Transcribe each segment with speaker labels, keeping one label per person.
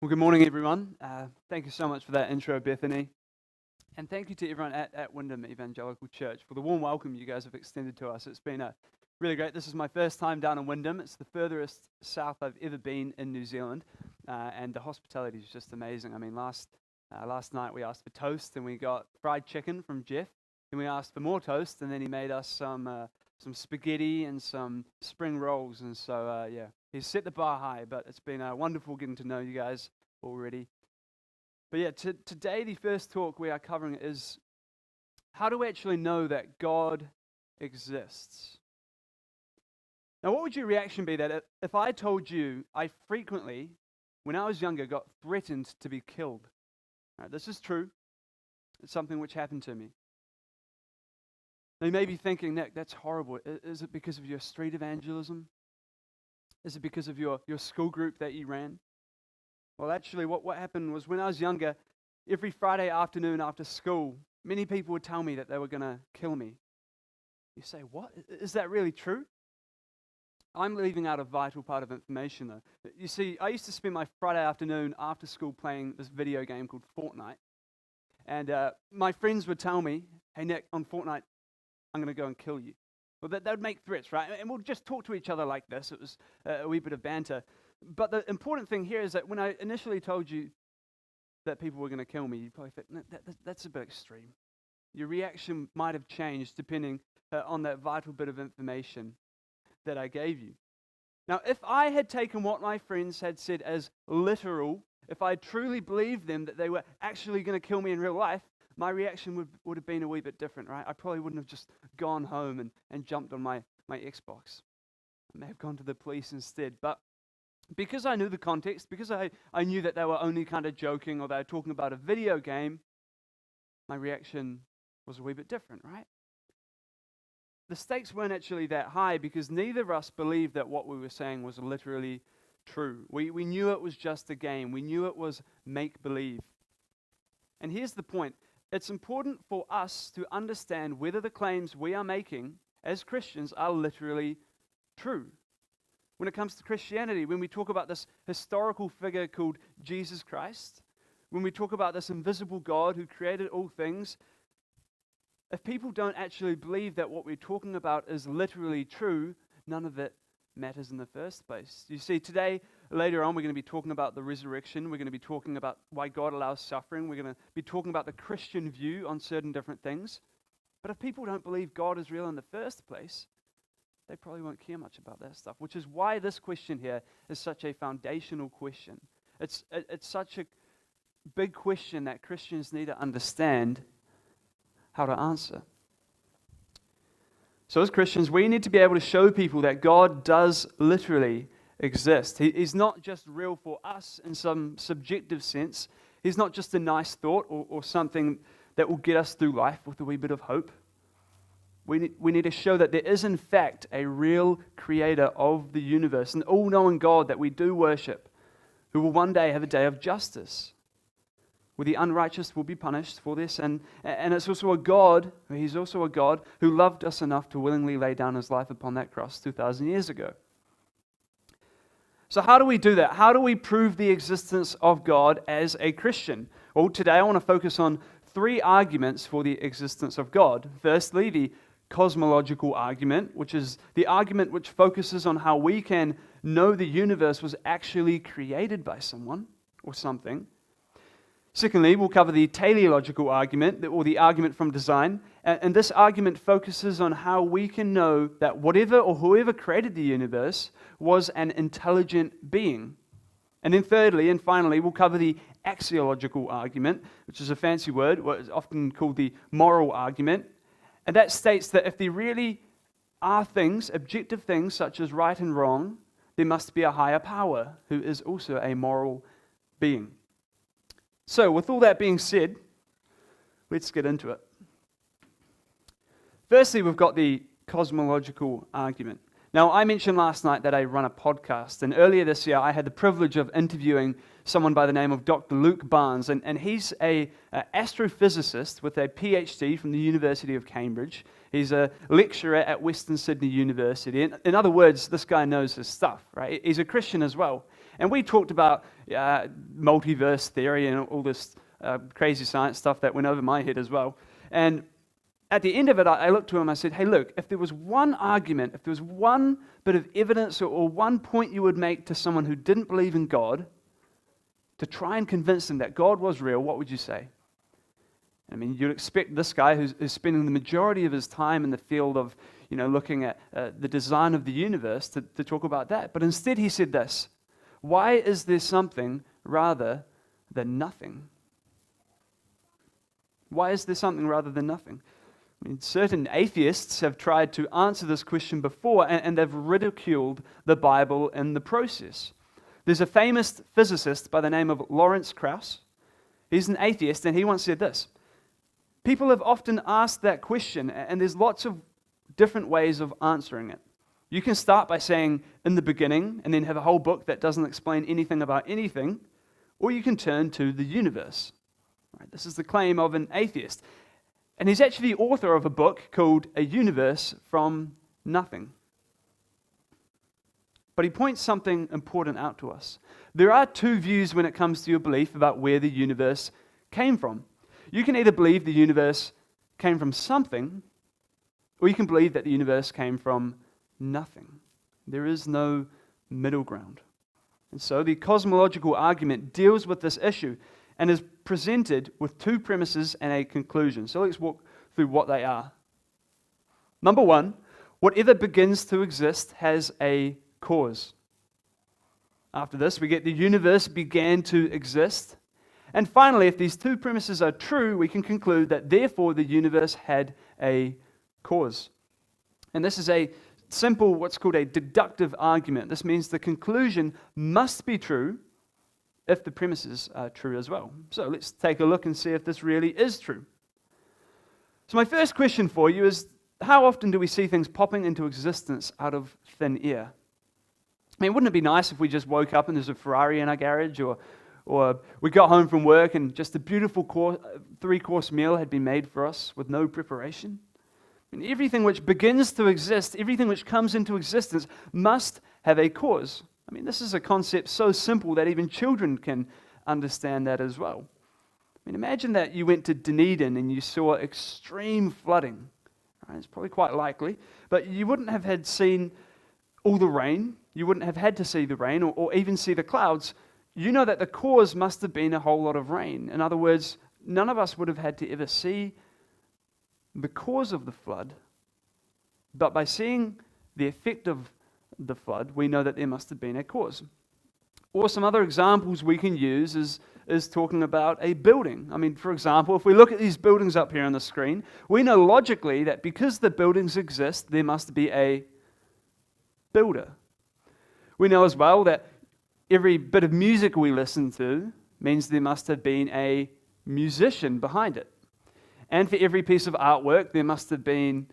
Speaker 1: Well, good morning, everyone. Thank you so much for that intro, Bethany. And thank you to everyone at Wyndham Evangelical Church for the warm welcome you guys have extended to us. It's been really great. This is my first time down in Wyndham. It's the furthest south I've ever been in New Zealand, and the hospitality is just amazing. I mean, last night we asked for toast, and we got fried chicken from Jeff. Then we asked for more toast, and then he made us some spaghetti and some spring rolls. And so, he's set the bar high, but it's been wonderful getting to know you guys already. But yeah, today the first talk we are covering is how do we actually know that God exists? Now, what would your reaction be that if I told you I frequently, when I was younger, got threatened to be killed? Right, this is true. It's something which happened to me. Now, you may be thinking, Nick, that's horrible. Is it because of your street evangelism? Is it because of your school group that you ran? Well, actually, what happened was when I was younger, every Friday afternoon after school, many people would tell me that they were going to kill me. You say, what? Is that really true? I'm leaving out a vital part of information, though. You see, I used to spend my Friday afternoon after school playing this video game called Fortnite. And my friends would tell me, hey, Nick, on Fortnite, I'm going to go and kill you. Well, they would make threats, right? And we'll just talk to each other like this. It was a wee bit of banter. But the important thing here is that when I initially told you that people were going to kill me, you probably think, no, that's a bit extreme. Your reaction might have changed depending on that vital bit of information that I gave you. Now, if I had taken what my friends had said as literal, if I truly believed them that they were actually going to kill me in real life, my reaction would have been a wee bit different, right? I probably wouldn't have just gone home and jumped on my Xbox. I may have gone to the police instead. But because I knew the context, because I knew that they were only kind of joking or they were talking about a video game, my reaction was a wee bit different, right? The stakes weren't actually that high because neither of us believed that what we were saying was literally true. We knew it was just a game. We knew it was make-believe. And here's the point. It's important for us to understand whether the claims we are making as Christians are literally true. When it comes to Christianity, when we talk about this historical figure called Jesus Christ, when we talk about this invisible God who created all things, if people don't actually believe that what we're talking about is literally true, none of it matters in the first place. You see, today, later on, we're going to be talking about the resurrection. We're going to be talking about why God allows suffering. We're going to be talking about the Christian view on certain different things. But if people don't believe God is real in the first place, they probably won't care much about that stuff, which is why this question here is such a foundational question. It's such a big question that Christians need to understand how to answer. So as Christians, we need to be able to show people that God does literally exist. He's not just real for us in some subjective sense. He's not just a nice thought or something that will get us through life with a wee bit of hope. We need to show that there is in fact a real creator of the universe, an all-knowing God that we do worship, who will one day have a day of justice, where the unrighteous will be punished for this. And it's also He's also a God who loved us enough to willingly lay down His life upon that cross 2,000 years ago. So how do we do that? How do we prove the existence of God as a Christian? Well, today I want to focus on 3 arguments for the existence of God. Firstly, the cosmological argument, which is the argument which focuses on how we can know the universe was actually created by someone or something. Secondly, we'll cover the teleological argument, or the argument from design, and this argument focuses on how we can know that whatever or whoever created the universe was an intelligent being. And then thirdly, and finally, we'll cover the axiological argument, which is a fancy word, what is often called the moral argument, and that states that if there really are things, objective things, such as right and wrong, there must be a higher power who is also a moral being. So, with all that being said, let's get into it. Firstly, we've got the cosmological argument. Now, I mentioned last night that I run a podcast, and earlier this year I had the privilege of interviewing someone by the name of Dr. Luke Barnes, and he's an astrophysicist with a PhD from the University of Cambridge. He's a lecturer at Western Sydney University. In other words, this guy knows his stuff, right? He's a Christian as well. And we talked about multiverse theory and all this crazy science stuff that went over my head as well. And at the end of it, I looked to him and I said, hey, look, if there was one argument, if there was one bit of evidence or one point you would make to someone who didn't believe in God to try and convince them that God was real, what would you say? I mean, you'd expect this guy who's spending the majority of his time in the field of, looking at the design of the universe to talk about that. But instead he said this: why is there something rather than nothing? Why is there something rather than nothing? I mean, certain atheists have tried to answer this question before, and they've ridiculed the Bible in the process. There's a famous physicist by the name of Lawrence Krauss. He's an atheist, and he once said this: people have often asked that question, and there's lots of different ways of answering it. You can start by saying, in the beginning, and then have a whole book that doesn't explain anything about anything, or you can turn to the universe. Right, this is the claim of an atheist. And he's actually the author of a book called A Universe from Nothing. But he points something important out to us. There are two views when it comes to your belief about where the universe came from. You can either believe the universe came from something, or you can believe that the universe came from nothing. There is no middle ground. And so the cosmological argument deals with this issue and is presented with two premises and a conclusion. So let's walk through what they are. Number one, whatever begins to exist has a cause. After this, we get the universe began to exist. And finally, if these two premises are true, we can conclude that therefore the universe had a cause. And this is a simple, what's called a deductive argument. This means the conclusion must be true if the premises are true as well. So let's take a look and see if this really is true. So my first question for you is, how often do we see things popping into existence out of thin air? I mean, wouldn't it be nice if we just woke up and there's a Ferrari in our garage, or we got home from work and just a beautiful three-course meal had been made for us with no preparation? And everything which begins to exist, everything which comes into existence must have a cause. I mean, this is a concept so simple that even children can understand that as well. I mean, imagine that you went to Dunedin and you saw extreme flooding. Right? It's probably quite likely, but you wouldn't have had seen all the rain. You wouldn't have had to see the rain or even see the clouds. You know that the cause must have been a whole lot of rain. In other words, none of us would have had to ever see the cause of the flood, but by seeing the effect of the flood, we know that there must have been a cause. Or some other examples we can use is talking about a building. I mean, for example, if we look at these buildings up here on the screen, we know logically that because the buildings exist, there must be a builder. We know as well that every bit of music we listen to means there must have been a musician behind it. And for every piece of artwork, there must have been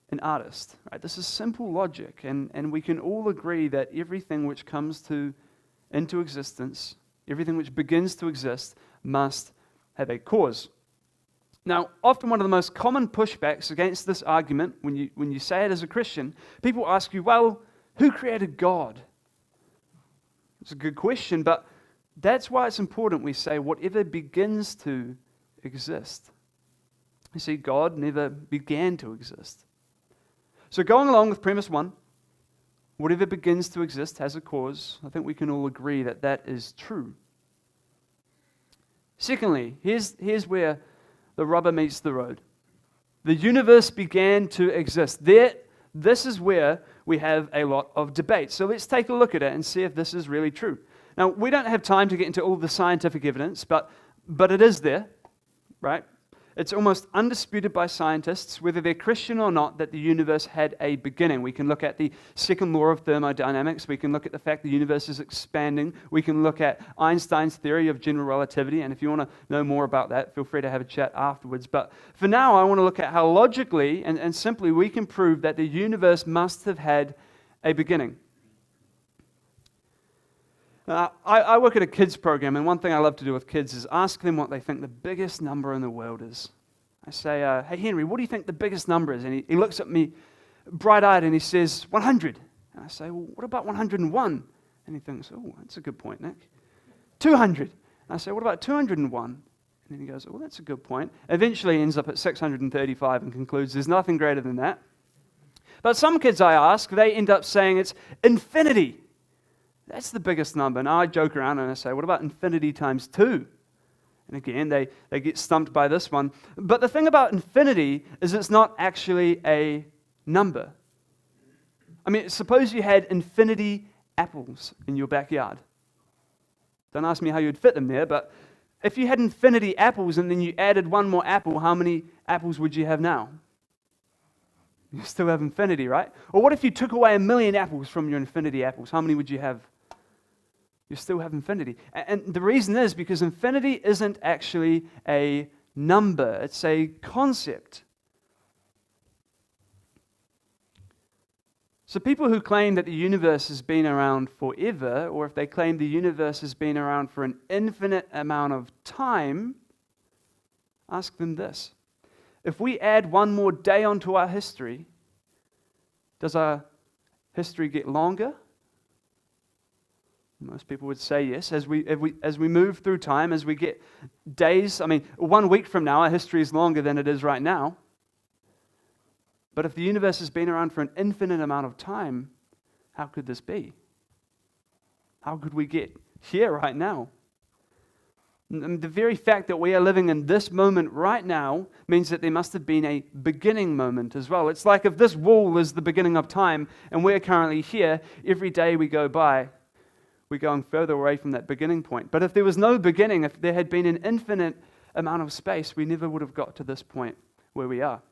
Speaker 1: an artist. Right? This is simple logic, and we can all agree that everything which comes into existence, everything which begins to exist, must have a cause. Now, often one of the most common pushbacks against this argument, when you say it as a Christian, people ask you, well, who created God? It's a good question, but that's why it's important we say whatever begins to exist. You see, God never began to exist. So going along with premise one, whatever begins to exist has a cause. I think we can all agree that that is true. Secondly, here's where the rubber meets the road. The universe began to exist. This is where we have a lot of debate. So let's take a look at it and see if this is really true. Now, we don't have time to get into all the scientific evidence, but it is there, right? It's almost undisputed by scientists, whether they're Christian or not, that the universe had a beginning. We can look at the second law of thermodynamics. We can look at the fact the universe is expanding. We can look at Einstein's theory of general relativity. And if you want to know more about that, feel free to have a chat afterwards. But for now, I want to look at how logically and simply we can prove that the universe must have had a beginning. I work at a kids program, and one thing I love to do with kids is ask them what they think the biggest number in the world is. I say, hey Henry, what do you think the biggest number is? And he looks at me bright-eyed and he says, 100. And I say, well, what about 101? And he thinks, oh, that's a good point, Nick. 200. And I say, what about 201? And then he goes, oh, that's a good point. Eventually he ends up at 635 and concludes there's nothing greater than that. But some kids I ask, they end up saying it's infinity. That's the biggest number. And I joke around and I say, what about infinity times 2? And again, they get stumped by this one. But the thing about infinity is it's not actually a number. I mean, suppose you had infinity apples in your backyard. Don't ask me how you'd fit them there, but if you had infinity apples and then you added one more apple, how many apples would you have now? You still have infinity, right? Or what if you took away 1,000,000 apples from your infinity apples? How many would you have? You still have infinity. And the reason is because infinity isn't actually a number. It's a concept. So people who claim that the universe has been around forever, or if they claim the universe has been around for an infinite amount of time, ask them this. If we add one more day onto our history, does our history get longer? Most people would say yes. As we move through time, as we get days, 1 week from now, our history is longer than it is right now. But if the universe has been around for an infinite amount of time, how could this be? How could we get here right now? And the very fact that we are living in this moment right now means that there must have been a beginning moment as well. It's like if this wall is the beginning of time and we're currently here, every day we go by, we're going further away from that beginning point. But if there was no beginning, if there had been an infinite amount of space, we never would have got to this point where we are.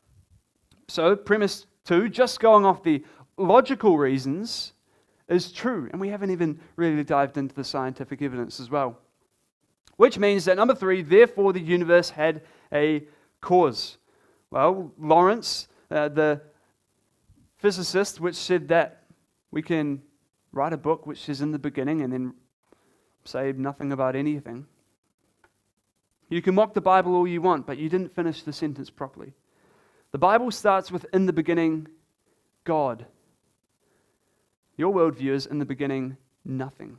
Speaker 1: So, premise 2, just going off the logical reasons, is true. And we haven't even really dived into the scientific evidence as well. Which means that number 3, therefore the universe had a cause. Well, Lawrence, the physicist, which said that we can write a book which is in the beginning and then say nothing about anything. You can mock the Bible all you want, but you didn't finish the sentence properly. The Bible starts with, in the beginning, God. Your worldview is, in the beginning, nothing.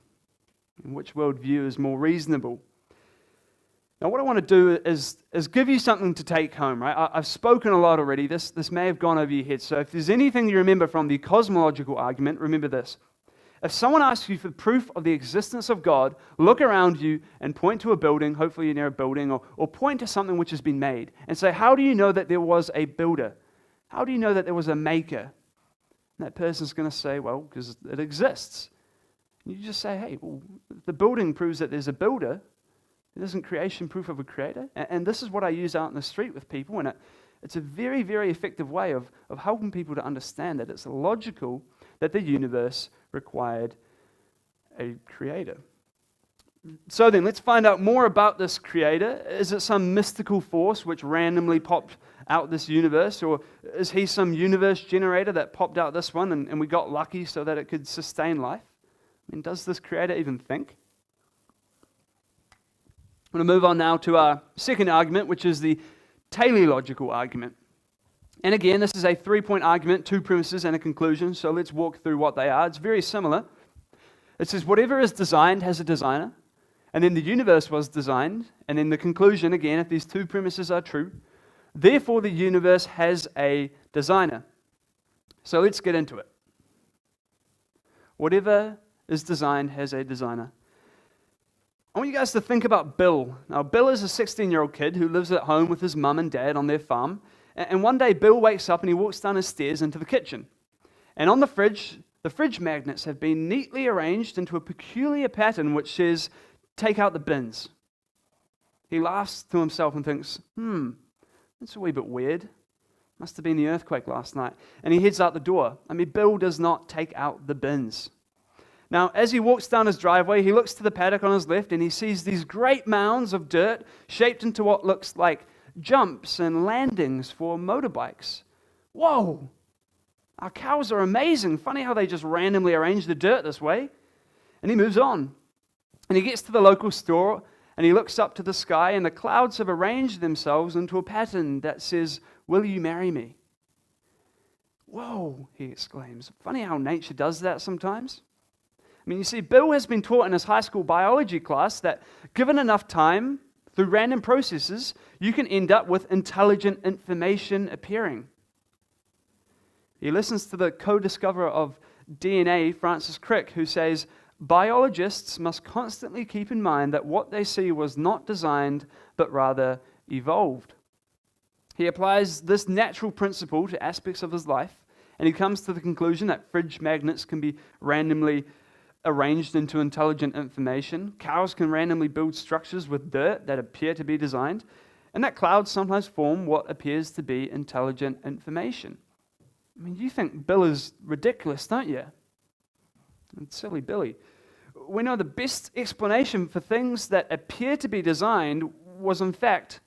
Speaker 1: And which worldview is more reasonable? Now, what I want to do is give you something to take home, right? I've spoken a lot already. This may have gone over your head. So if there's anything you remember from the cosmological argument, remember this. If someone asks you for proof of the existence of God, look around you and point to a building, hopefully you're near a building, or point to something which has been made, and say, how do you know that there was a builder? How do you know that there was a maker? And that person's going to say, well, because it exists. And you just say, hey, well, if the building proves that there's a builder, isn't creation proof of a creator? And this is what I use out in the street with people, and it's a very, very effective way of helping people to understand that it's logical that the universe required a creator. So then, let's find out more about this creator. Is it some mystical force which randomly popped out this universe, or is he some universe generator that popped out this one and we got lucky so that it could sustain life? Does this creator even think? I'm going to move on now to our second argument, which is the teleological argument. And again, this is a 3-point argument, 2 premises and a conclusion, so let's walk through what they are. It's very similar. It says, whatever is designed has a designer, and then the universe was designed, and then the conclusion, again, if these 2 premises are true, therefore the universe has a designer. So let's get into it. Whatever is designed has a designer. I want you guys to think about Bill. Now, Bill is a 16-year-old kid who lives at home with his mum and dad on their farm. And one day, Bill wakes up and he walks down his stairs into the kitchen. And on the fridge magnets have been neatly arranged into a peculiar pattern which says, take out the bins. He laughs to himself and thinks, that's a wee bit weird. Must have been the earthquake last night. And he heads out the door. Bill does not take out the bins. Now, as he walks down his driveway, he looks to the paddock on his left and he sees these great mounds of dirt shaped into what looks like jumps and landings for motorbikes. Whoa! Our cows are amazing. Funny how they just randomly arrange the dirt this way. And he moves on. And he gets to the local store and he looks up to the sky and the clouds have arranged themselves into a pattern that says, will you marry me? Whoa, he exclaims. Funny how nature does that sometimes. I mean, you see, Bill has been taught in his high school biology class that given enough time, through random processes, you can end up with intelligent information appearing. He listens to the co-discoverer of DNA, Francis Crick, who says, biologists must constantly keep in mind that what they see was not designed, but rather evolved. He applies this natural principle to aspects of his life, and he comes to the conclusion that fridge magnets can be randomly arranged into intelligent information. Cows can randomly build structures with dirt that appear to be designed, and that clouds sometimes form what appears to be intelligent information. I mean, you think Bill is ridiculous, don't you? It's silly Billy. We know the best explanation for things that appear to be designed was, in fact,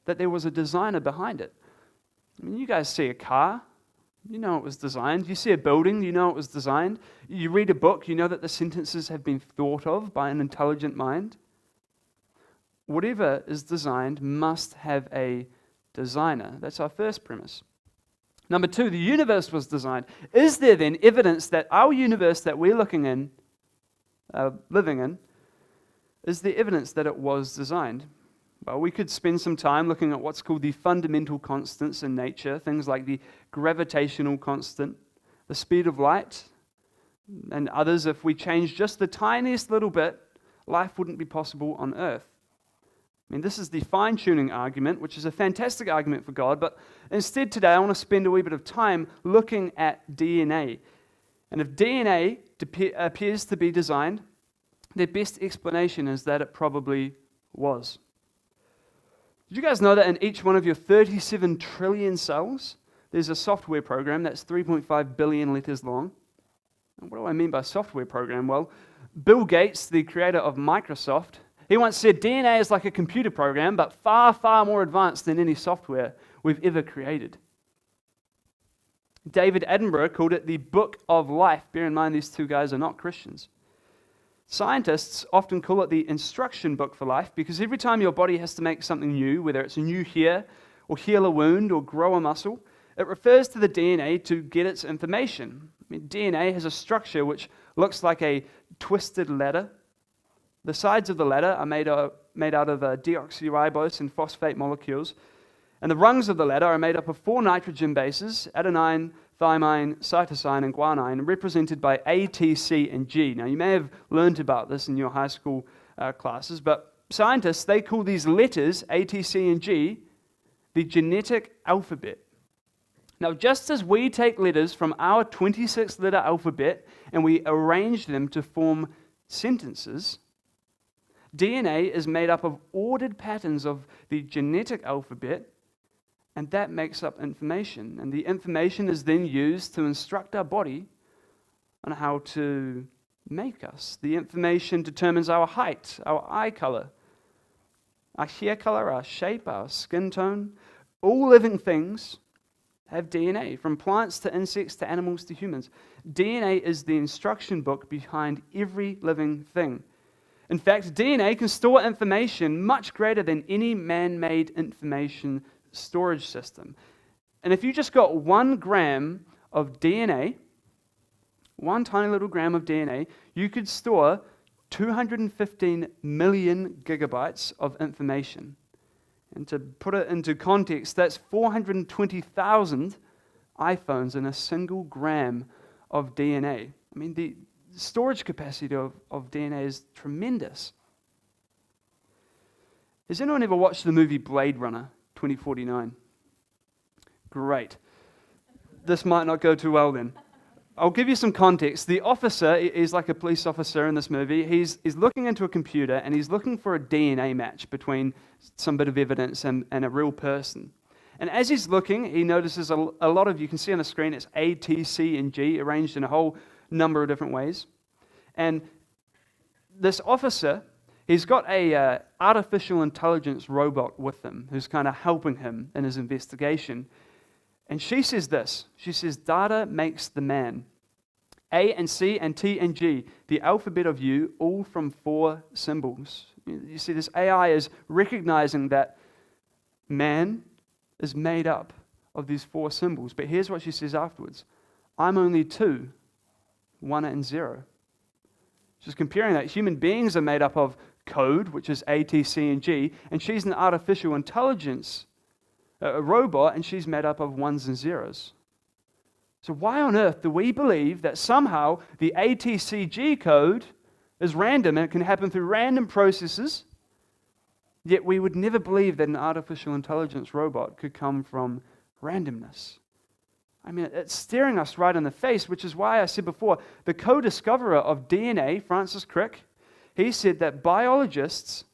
Speaker 1: that there was a designer behind it. I mean, you guys see a car, you know it was designed. You see a building, you know it was designed. You read a book, you know that the sentences have been thought of by an intelligent mind. Whatever is designed must have a designer. That's our first premise. Number two, the universe was designed. Is there then evidence that our universe that we're living in, is there evidence that it was designed? Well, we could spend some time looking at what's called the fundamental constants in nature, things like the gravitational constant, the speed of light, and others. If we change just the tiniest little bit, life wouldn't be possible on Earth. I mean, this is the fine-tuning argument, which is a fantastic argument for God, but instead today I want to spend a wee bit of time looking at DNA. And if DNA appears to be designed, the best explanation is that it probably was. Did you guys know that in each one of your 37 trillion cells, there's a software program that's 3.5 billion letters long? And what do I mean by software program? Well, Bill Gates, the creator of Microsoft, he once said DNA is like a computer program, but far, far more advanced than any software we've ever created. David Attenborough called it the book of life. Bear in mind, these two guys are not Christians. Scientists often call it the instruction book for life because every time your body has to make something new, whether it's a new hair or heal a wound or grow a muscle, it refers to the DNA to get its information. I mean, DNA has a structure which looks like a twisted ladder. The sides of the ladder are made out of deoxyribose and phosphate molecules, and the rungs of the ladder are made up of 4 nitrogen bases, adenine, thymine, cytosine, and guanine, represented by A, T, C, and G. Now, you may have learned about this in your high school classes, but scientists, they call these letters, A, T, C, and G, the genetic alphabet. Now, just as we take letters from our 26-letter alphabet and we arrange them to form sentences, DNA is made up of ordered patterns of the genetic alphabet, and that makes up information. And the information is then used to instruct our body on how to make us. The information determines our height, our eye color, our hair color, our shape, our skin tone. All living things have DNA, from plants to insects to animals to humans. DNA is the instruction book behind every living thing. In fact, DNA can store information much greater than any man-made information storage system. And if you just got 1 gram of DNA, 1 tiny little gram of DNA, you could store 215 million gigabytes of information. And to put it into context, that's 420,000 iPhones in a single gram of DNA. I mean, the storage capacity of DNA is tremendous. Has anyone ever watched the movie Blade Runner 2049? Great. This might not go too well then. I'll give you some context. The officer is like a police officer in this movie. He's looking into a computer and he's looking for a DNA match between some bit of evidence and a real person. And as he's looking, he notices a lot of, you can see on the screen, it's A, T, C, and G arranged in a whole number of different ways. And this officer, he's got a artificial intelligence robot with him who's kind of helping him in his investigation. And she says this. She says, data makes the man. A and C and T and G, the alphabet of you, all from 4 symbols. You see, this AI is recognizing that man is made up of these 4 symbols. But here's what she says afterwards. I'm only 2, 1 and 0. She's comparing that human beings are made up of code, which is A, T, C, and G, and she's an artificial intelligence, a robot, and she's made up of ones and zeros. So why on earth do we believe that somehow the ATCG code is random and it can happen through random processes, yet we would never believe that an artificial intelligence robot could come from randomness? I mean, it's staring us right in the face, which is why I said before, the co-discoverer of DNA, Francis Crick, he said that biologists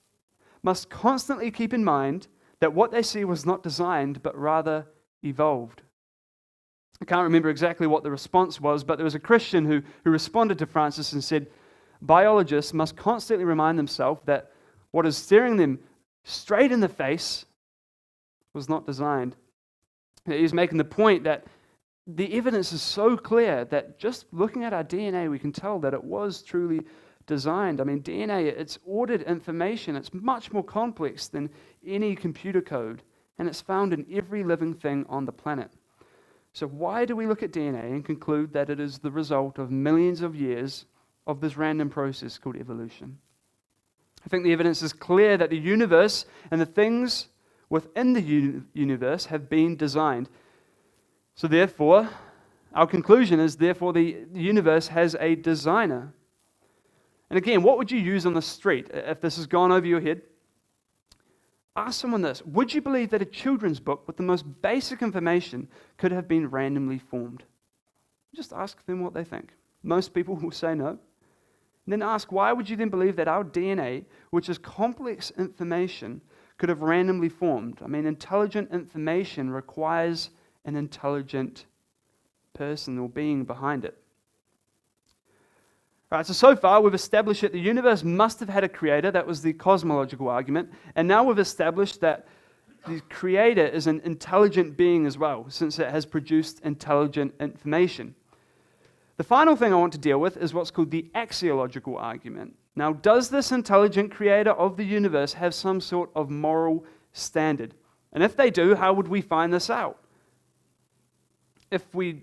Speaker 1: must constantly keep in mind that what they see was not designed, but rather evolved. I can't remember exactly what the response was, but there was a Christian who responded to Francis and said, biologists must constantly remind themselves that what is staring them straight in the face was not designed. He's making the point that the evidence is so clear that just looking at our DNA, we can tell that it was truly designed. I mean, DNA, it's ordered information. It's much more complex than any computer code, and it's found in every living thing on the planet. So why do we look at DNA and conclude that it is the result of millions of years of this random process called evolution? I think the evidence is clear that the universe and the things within the universe have been designed. So therefore, our conclusion is, therefore, the universe has a designer. And again, what would you use on the street if this has gone over your head? Ask someone this: would you believe that a children's book with the most basic information could have been randomly formed? Just ask them what they think. Most people will say no. And then ask, why would you then believe that our DNA, which is complex information, could have randomly formed? I mean, intelligent information requires an intelligent person or being behind it. Right, so far we've established that the universe must have had a creator. That was the cosmological argument. And now we've established that the creator is an intelligent being as well, since it has produced intelligent information. The final thing I want to deal with is what's called the axiological argument. Now, does this intelligent creator of the universe have some sort of moral standard? And if they do, how would we find this out? If we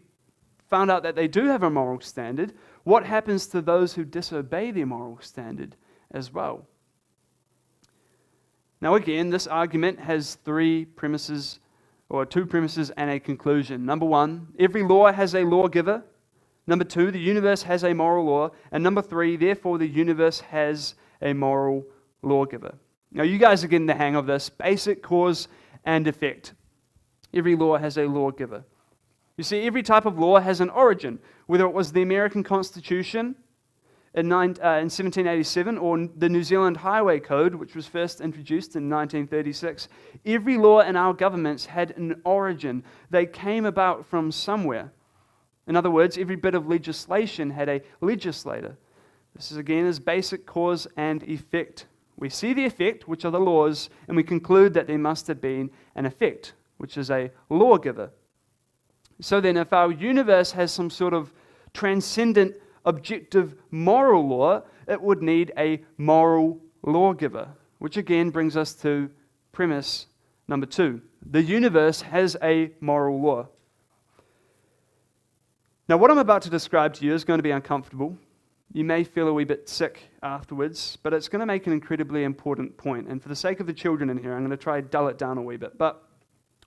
Speaker 1: found out that they do have a moral standard, what happens to those who disobey their moral standard as well? Now again, this argument has two premises and a conclusion. Number one, every law has a lawgiver. Number two, the universe has a moral law. And number three, therefore the universe has a moral lawgiver. Now you guys are getting the hang of this. Basic cause and effect. Every law has a lawgiver. You see, every type of law has an origin, whether it was the American Constitution in 1787 or the New Zealand Highway Code, which was first introduced in 1936. Every law in our governments had an origin. They came about from somewhere. In other words, every bit of legislation had a legislator. This is again as basic cause and effect. We see the effect, which are the laws, and we conclude that there must have been an effect, which is a lawgiver. So then, if our universe has some sort of transcendent, objective, moral law, it would need a moral lawgiver, which again brings us to premise number 2. The universe has a moral law. Now, what I'm about to describe to you is going to be uncomfortable. You may feel a wee bit sick afterwards, but it's going to make an incredibly important point. And for the sake of the children in here, I'm going to try to dull it down a wee bit. But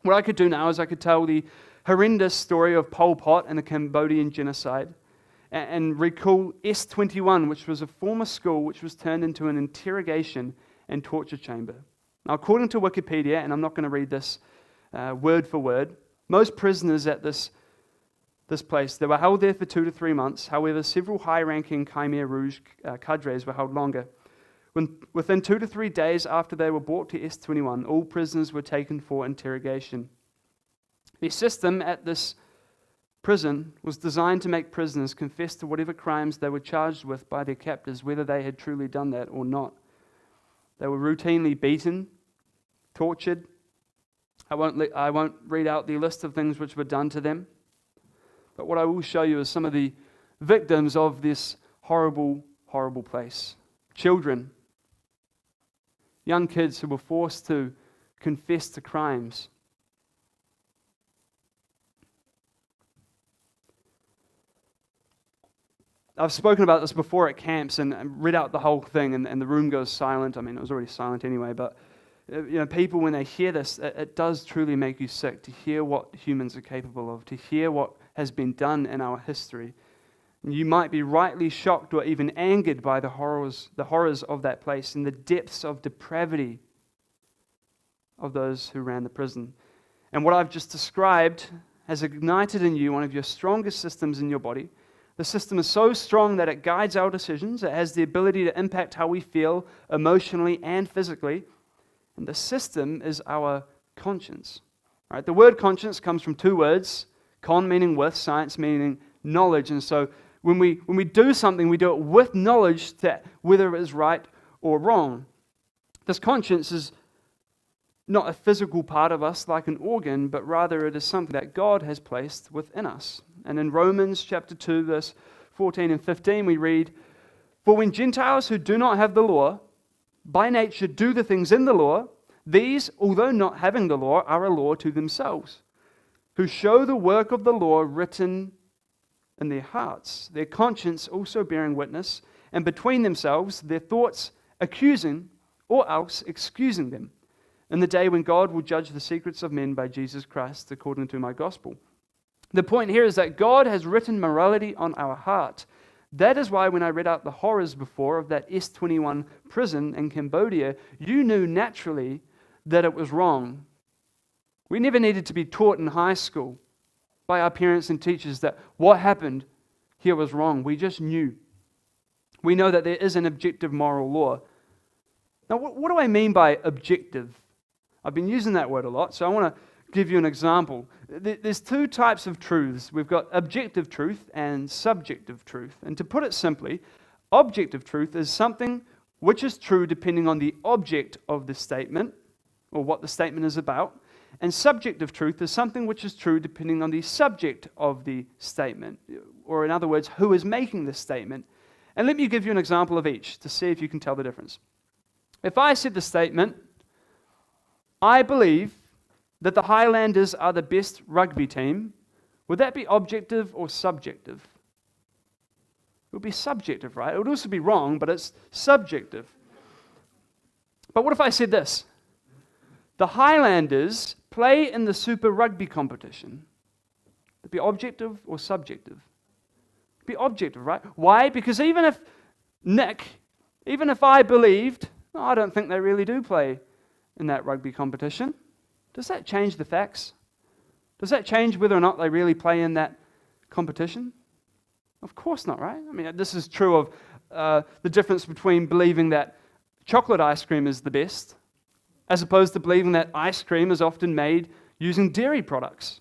Speaker 1: what I could do now is I could tell the horrendous story of Pol Pot and the Cambodian genocide, and recall S21, which was a former school which was turned into an interrogation and torture chamber. Now, according to Wikipedia, and I'm not going to read this word for word, most prisoners at this place, they were held there for 2 to 3 months. However, several high-ranking Khmer Rouge cadres were held longer. Within 2 to 3 days after they were brought to S21, all prisoners were taken for interrogation. The system at this prison was designed to make prisoners confess to whatever crimes they were charged with by their captors, whether they had truly done that or not. They were routinely beaten, tortured. I won't read out the list of things which were done to them, but what I will show you is some of the victims of this horrible, horrible place. Children, young kids who were forced to confess to crimes. I've spoken about this before at camps and read out the whole thing, and the room goes silent. I mean, it was already silent anyway, but people, when they hear this, it does truly make you sick to hear what humans are capable of, to hear what has been done in our history. And you might be rightly shocked or even angered by the horrors of that place and the depths of depravity of those who ran the prison. And what I've just described has ignited in you one of your strongest systems in your body. The system is so strong that it guides our decisions. It has the ability to impact how we feel emotionally and physically. And the system is our conscience. Right? The word conscience comes from two words, con meaning with, science meaning knowledge. And so when we do something, we do it with knowledge that whether it is right or wrong. This conscience is not a physical part of us like an organ, but rather it is something that God has placed within us. And in Romans chapter 2, verse 14 and 15, we read, "For when Gentiles who do not have the law, by nature do the things in the law, these, although not having the law, are a law to themselves, who show the work of the law written in their hearts, their conscience also bearing witness, and between themselves their thoughts accusing or else excusing them, in the day when God will judge the secrets of men by Jesus Christ, according to my gospel." The point here is that God has written morality on our heart. That is why when I read out the horrors before of that S21 prison in Cambodia, you knew naturally that it was wrong. We never needed to be taught in high school by our parents and teachers that what happened here was wrong. We just knew. We know that there is an objective moral law. Now, what do I mean by objective? I've been using that word a lot, so I want to give you an example. There's two types of truths. We've got objective truth and subjective truth. And to put it simply, objective truth is something which is true depending on the object of the statement or what the statement is about. And subjective truth is something which is true depending on the subject of the statement, or in other words, who is making the statement. And let me give you an example of each to see if you can tell the difference. If I said the statement, "I believe that the Highlanders are the best rugby team," would that be objective or subjective? It would be subjective, right? It would also be wrong, but it's subjective. But what if I said this? "The Highlanders play in the Super Rugby competition." Would it be objective or subjective? It would be objective, right? Why? Because even if I believed, "Oh, I don't think they really do play in that rugby competition," does that change the facts? Does that change whether or not they really play in that competition? Of course not, right? I mean, this is true of the difference between believing that chocolate ice cream is the best as opposed to believing that ice cream is often made using dairy products.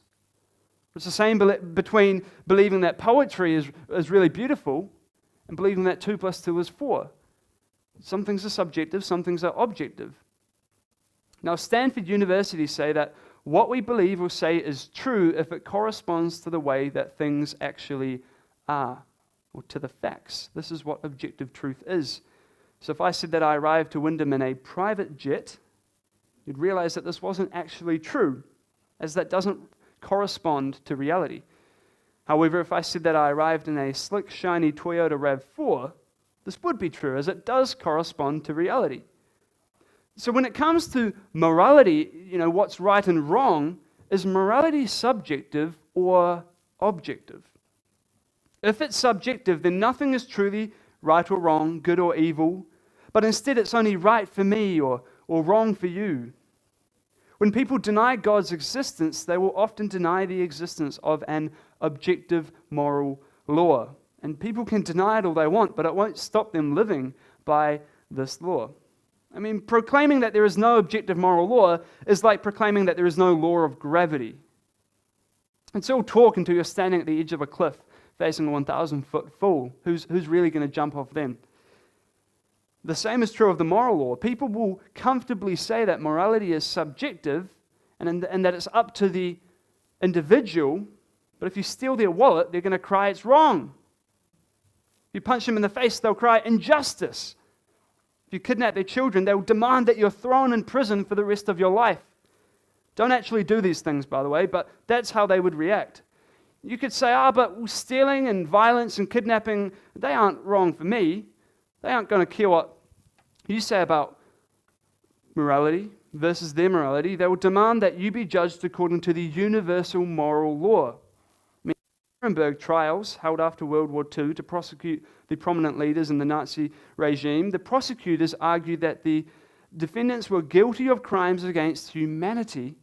Speaker 1: It's the same between believing that poetry is really beautiful and believing that 2 + 2 is 4. Some things are subjective, some things are objective. Now, Stanford University say that what we believe or say is true if it corresponds to the way that things actually are, or to the facts. This is what objective truth is. So if I said that I arrived to Wyndham in a private jet, you'd realize that this wasn't actually true, as that doesn't correspond to reality. However, if I said that I arrived in a slick, shiny Toyota RAV4, this would be true, as it does correspond to reality. So when it comes to morality, what's right and wrong, is morality subjective or objective? If it's subjective, then nothing is truly right or wrong, good or evil, but instead it's only right for me or wrong for you. When people deny God's existence, they will often deny the existence of an objective moral law. And people can deny it all they want, but it won't stop them living by this law. I mean, proclaiming that there is no objective moral law is like proclaiming that there is no law of gravity. It's all talk until you're standing at the edge of a cliff facing a 1,000-foot fall. Who's really going to jump off then? The same is true of the moral law. People will comfortably say that morality is subjective and that it's up to the individual, but if you steal their wallet, they're going to cry it's wrong. If you punch them in the face, they'll cry injustice. If you kidnap their children, they'll demand that you're thrown in prison for the rest of your life. Don't actually do these things, by the way, but that's how they would react. You could say, but stealing and violence and kidnapping, they aren't wrong for me. They aren't going to care what you say about morality versus their morality. They will demand that you be judged according to the universal moral law. Nuremberg trials held after World War II to prosecute the prominent leaders in the Nazi regime, the prosecutors argued that the defendants were guilty of crimes against humanity,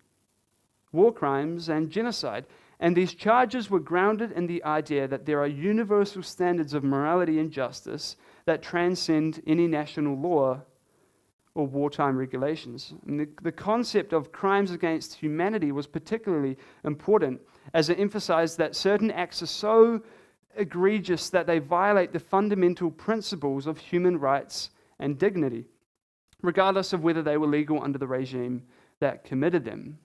Speaker 1: war crimes, and genocide. And these charges were grounded in the idea that there are universal standards of morality and justice that transcend any national law or wartime regulations. And the concept of crimes against humanity was particularly important, as it emphasized that certain acts are so egregious that they violate the fundamental principles of human rights and dignity, regardless of whether they were legal under the regime that committed them.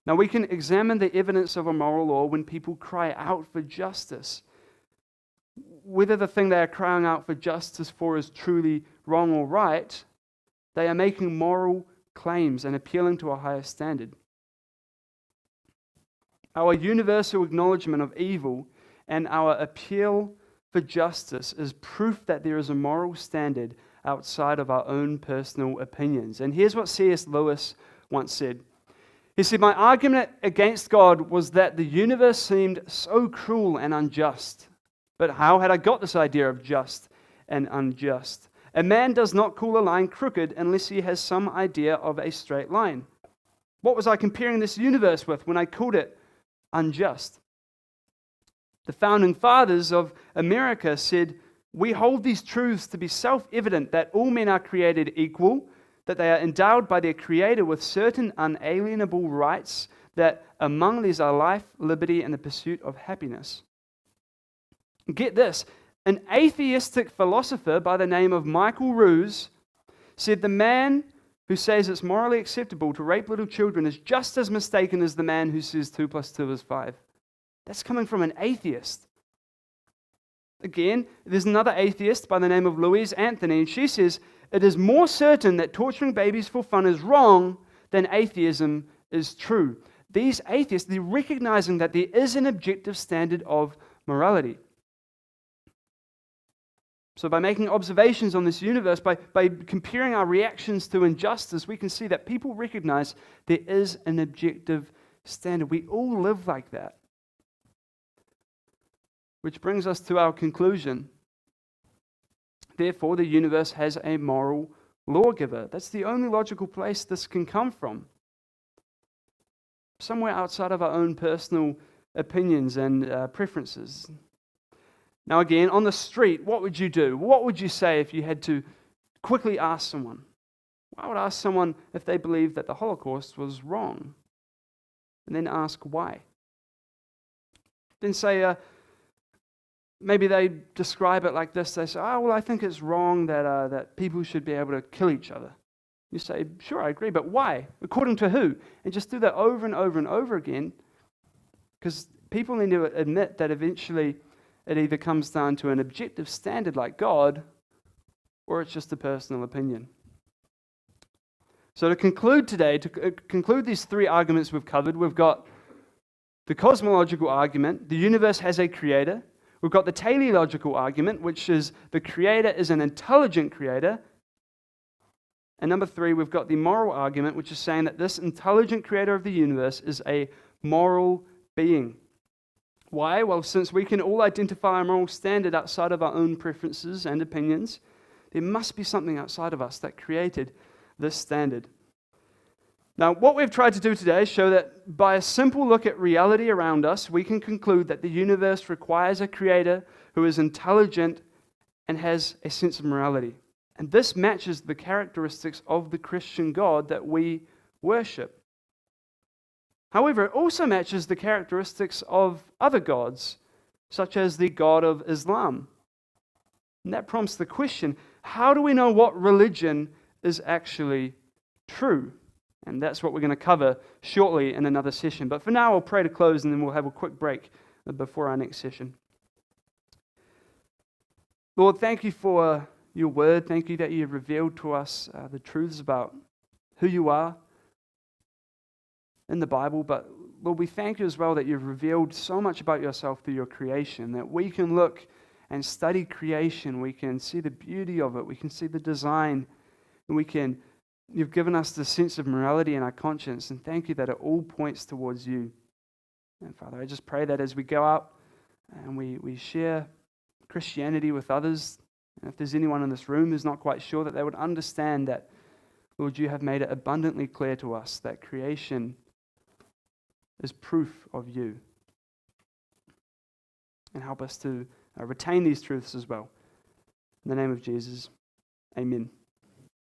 Speaker 1: Now, we can examine the evidence of a moral law when people cry out for justice. Whether the thing they are crying out for justice for is truly wrong or right, they are making moral claims and appealing to a higher standard. Our universal acknowledgement of evil and our appeal for justice is proof that there is a moral standard outside of our own personal opinions. And here's what C.S. Lewis once said. He said, "My argument against God was that the universe seemed so cruel and unjust. But how had I got this idea of just and unjust? A man does not call a line crooked unless he has some idea of a straight line. What was I comparing this universe with when I called it unjust?" The founding fathers of America said, "We hold these truths to be self-evident that all men are created equal, that they are endowed by their Creator with certain unalienable rights, that among these are life, liberty, and the pursuit of happiness." Get this, an atheistic philosopher by the name of Michael Ruse said the man who says it's morally acceptable to rape little children is just as mistaken as the man who says 2 + 2 is 5. That's coming from an atheist. Again, there's another atheist by the name of Louise Anthony, and she says, "It is more certain that torturing babies for fun is wrong than atheism is true." These atheists, they're recognizing that there is an objective standard of morality. So by making observations on this universe, by comparing our reactions to injustice, we can see that people recognize there is an objective standard. We all live like that. Which brings us to our conclusion. Therefore, the universe has a moral lawgiver. That's the only logical place this can come from. Somewhere outside of our own personal opinions and preferences. Now again, on the street, what would you do? What would you say if you had to quickly ask someone? I would ask someone if they believed that the Holocaust was wrong. And then ask why. Then say, maybe they describe it like this. They say, I think it's wrong that people should be able to kill each other. You say, sure, I agree, but why? According to who? And just do that over and over and over again, because people need to admit that eventually it either comes down to an objective standard like God, or it's just a personal opinion. So to conclude today, to conclude these three arguments we've covered, we've got the cosmological argument, the universe has a creator. We've got the teleological argument, which is the creator is an intelligent creator. And number three, we've got the moral argument, which is saying that this intelligent creator of the universe is a moral being. Why? Well, since we can all identify a moral standard outside of our own preferences and opinions, there must be something outside of us that created this standard. Now, what we've tried to do today is show that by a simple look at reality around us, we can conclude that the universe requires a creator who is intelligent and has a sense of morality. And this matches the characteristics of the Christian God that we worship. However, it also matches the characteristics of other gods, such as the God of Islam. And that prompts the question, how do we know what religion is actually true? And that's what we're going to cover shortly in another session. But for now, I'll pray to close, and then we'll have a quick break before our next session. Lord, thank you for your word. Thank you that you have revealed to us the truths about who you are in the Bible. But Lord, we thank you as well that you've revealed so much about yourself through your creation, that we can look and study creation. We can see the beauty of it. We can see the design. And you've given us the sense of morality in our conscience. And thank you that it all points towards you. And Father, I just pray that as we go out and we share Christianity with others, and if there's anyone in this room who's not quite sure, that they would understand that, Lord, you have made it abundantly clear to us that creation is proof of you. And help us to retain these truths as well. In the name of Jesus, amen.